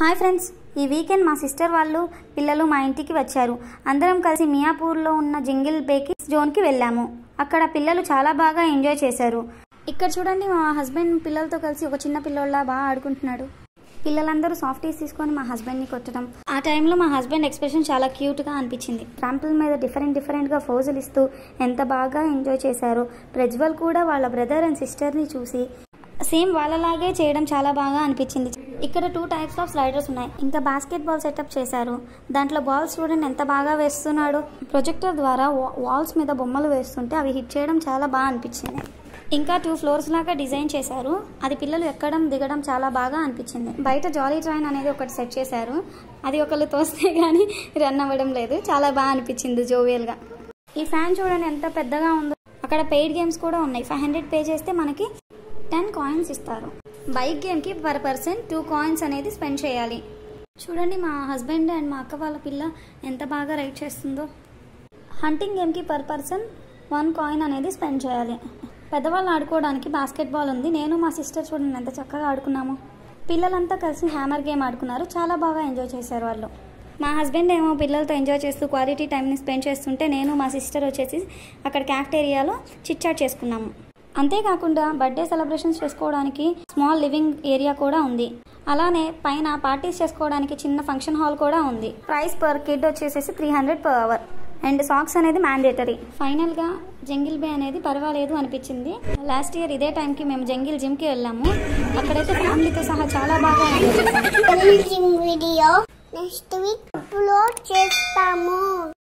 Hi friends, ఈ weekend మా sister వాళ్ళు పిల్లలు మా ఇంటికి వచ్చారు. అందరం కలిసి మియాపూర్లో ఉన్న జింగిల్ బేకి జోన్కి వెళ్ళాము. అక్కడ పిల్లలు చాలా బాగా ఎంజాయ్ చేశారు. ఇక్కడ చూడండి, మా హస్బెండ్ పిల్లలతో కలిసి ఒక చిన్న పిల్లోళ్ళ బాగా ఆడుకుంటున్నాడు. పిల్లలందరూ సాఫ్టీస్ తీసుకొని మా హస్బెండ్ని కొట్టడం. ఆ టైంలో మా హస్బెండ్ ఎక్స్ప్రెషన్ చాలా క్యూట్గా అనిపించింది. ట్రాంపుల్ మీద డిఫరెంట్గా ఫోజులు ఇస్తూ ఎంత బాగా ఎంజాయ్ చేశారు. ప్రజ్వల్ కూడా వాళ్ళ బ్రదర్ అండ్ సిస్టర్ని చూసి సేమ్ వాళ్ళలాగే చేయడం చాలా బాగా అనిపించింది. ఇక్కడ 2 టైప్స్ ఆఫ్ స్లైడర్స్ ఉన్నాయి. ఇంకా బాస్కెట్ బాల్ సెటప్ చేశారు. దాంట్లో బాల్స్ చూడండి ఎంత బాగా వేస్తున్నాడు. ప్రొజెక్టర్ ద్వారా వాల్స్ మీద బొమ్మలు వేస్తుంటే అవి హిట్ చేయడం చాలా బాగా అనిపించింది. ఇంకా 2 ఫ్లోర్స్ లాగా డిజైన్ చేశారు. అది పిల్లలు ఎక్కడం దిగడం చాలా బాగా అనిపించింది. బయట జాలీ ట్రైన్ అనేది ఒకటి సెట్ చేశారు. అది ఒకళ్ళు తోస్తే కానీ రన్ అవ్వడం లేదు. చాలా బాగా అనిపించింది జోవియల్గా. ఈ ఫ్యాన్ చూడండి ఎంత పెద్దగా ఉందో. అక్కడ పెయిడ్ గేమ్స్ కూడా ఉన్నాయి. 500 పే చేస్తే మనకి 10 కాయిన్స్ ఇస్తారు. బైక్ గేమ్కి పర్ పర్సన్ 2 కాయిన్స్ అనేది స్పెండ్ చేయాలి. చూడండి, మా హస్బెండ్ అండ్ మా అక్క వాళ్ళ పిల్ల ఎంత బాగా రైడ్ చేస్తుందో. హంటింగ్ గేమ్కి పర్ పర్సన్ 1 కాయిన్ అనేది స్పెండ్ చేయాలి. పెద్దవాళ్ళు ఆడుకోవడానికి బాస్కెట్ బాల్ ఉంది. నేను మా సిస్టర్ చూడండి ఎంత చక్కగా ఆడుకున్నాము. పిల్లలంతా కలిసి హ్యామర్ గేమ్ ఆడుకున్నారు. చాలా బాగా ఎంజాయ్ చేశారు వాళ్ళు. మా హస్బెండ్ ఏమో పిల్లలతో ఎంజాయ్ చేస్తూ క్వాలిటీ టైంని స్పెండ్ చేస్తుంటే, నేను మా సిస్టర్ వచ్చేసి అక్కడ క్యాఫ్టేరియాలో చిట్ చాట్ చేసుకున్నాము. అంతేకాకుండా బర్త్డే సెలబ్రేషన్స్ చేసుకోవడానికి స్మాల్ లివింగ్ ఏరియా కూడా ఉంది. అలానే పైన పార్టీస్ చేసుకోవడానికి చిన్న ఫంక్షన్ హాల్ కూడా ఉంది. ప్రైస్ పర్ కిడ్ వచ్చేసేసి 300 per hour అండ్ సాక్స్ అనేది మ్యాండేటరీ. ఫైనల్గా జంగిల్ బే అనేది పర్వాలేదు అనిపించింది. లాస్ట్ ఇయర్ ఇదే టైంకి మేము జంగిల్ జిమ్కి వెళ్ళాము. అక్కడైతే ఫ్యామిలీతో సహా చాలా బాగా ఎంజాయ్ చేసాము. వీడియో నెక్స్ట్ వీక్ అప్లోడ్ చేస్తాము.